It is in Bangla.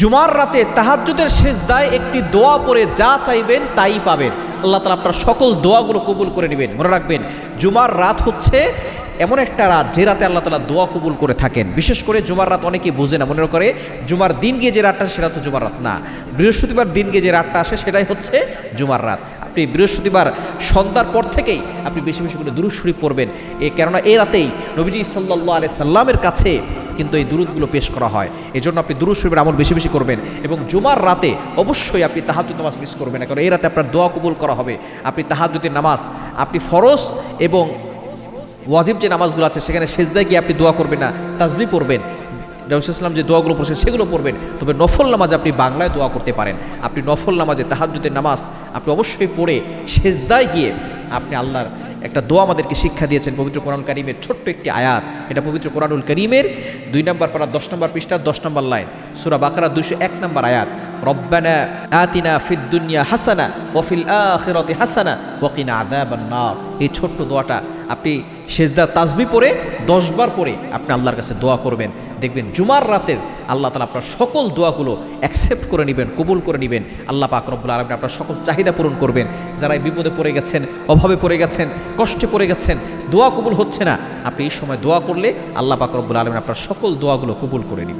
জুমার রাতে তাহাজ্জুদের সিজদায় একটি দোয়া পড়ে যা চাইবেন তাই পাবেন। আল্লাহ তাআলা আপনার সকল দোয়াগুলো কবুল করে নেবেন। মনে রাখবেন, জুমার রাত হচ্ছে এমন একটা রাত যে রাতে আল্লাহ তাআলা দোয়া কবুল করে থাকেন। বিশেষ করে জুমার রাত অনেকেই বোঝে না, মনে করে জুমার দিন গিয়ে যে রাতটা আসে সেটা হচ্ছে জুমার রাত। না, বৃহস্পতিবার দিন গিয়ে যে রাতটা আসে সেটাই হচ্ছে জুমার রাত। আপনি বৃহস্পতিবার সন্ধ্যার পর থেকেই আপনি বেশি বেশি করে দুরূদ শরীফ পড়বেন, কেননা এই রাতেই নবীজি সাল্লাল্লাহু আলাইহি সাল্লামের কাছে কিন্তু এই দুরূদগুলো পেশ করা হয়। এজন্য আপনি দুরূদ শরীফের আমল বেশি বেশি করবেন এবং জুমার রাতে অবশ্যই আপনি তাহাজ্জুদ নামাজ মিস করবেন না, কারণ এই রাতে আপনার দোয়া কবুল করা হবে। আপনি তাহাজ্জুদের নামাজ, আপনি ফরজ এবং ওয়াজিব যে নামাজগুলো আছে সেখানে সেজদায় গিয়ে আপনি দোয়া করবেন না, তাসবিহ পড়বেন। রাসূল সাল্লাল্লাহু যে দোয়াগুলো পড়ছেন সেগুলো পড়বেন। তবে নফল নামাজে আপনি বাংলায় দোয়া করতে পারেন। আপনি নফল নামাজে তাহাজ্জুদের নামাজ আপনি অবশ্যই পড়ে সেজদায় গিয়ে আপনি আল্লাহর একটা দোয়া আমাদেরকে শিক্ষা দিয়েছেন পবিত্র কোরআন কারীমের ছোট্ট একটি আয়াত। এটা পবিত্র কোরআনুল কারীমের 2 নম্বর পারা 10 নম্বর পৃষ্ঠা 10 নম্বর লাইন, সূরা বাকারা 201 নম্বর আয়াত। রব্বানা আতিনা ফিদ দুনিয়া হাসানা ওয়া ফিল আখিরাতি হাসানা ওয়া কিনা আযাবান নার। এই ছোট্ট দোয়াটা আপনি সেজদা তাসবিহ পড়ে 10 বার পড়ে আপনি আল্লাহর কাছে দোয়া করবেন। দেখবেন জুমার রাতের আল্লাহ তাআলা আপনার সকল দোয়াগুলো অ্যাকসেপ্ট করে নেবেন, কবুল করে নেবেন। আল্লাহ পাক রব্বুল আলামিন আপনার সকল চাহিদা পূরণ করবেন। যারা বিপদে পড়ে গেছেন, অভাবে পড়ে গেছেন, কষ্টে পড়ে গেছেন, দোয়া কবুল হচ্ছে না, আপনি এই সময় দোয়া করলে আল্লাহ পাক রব্বুল আলামিন আপনার সকল দোয়াগুলো কবুল করে নেবেন।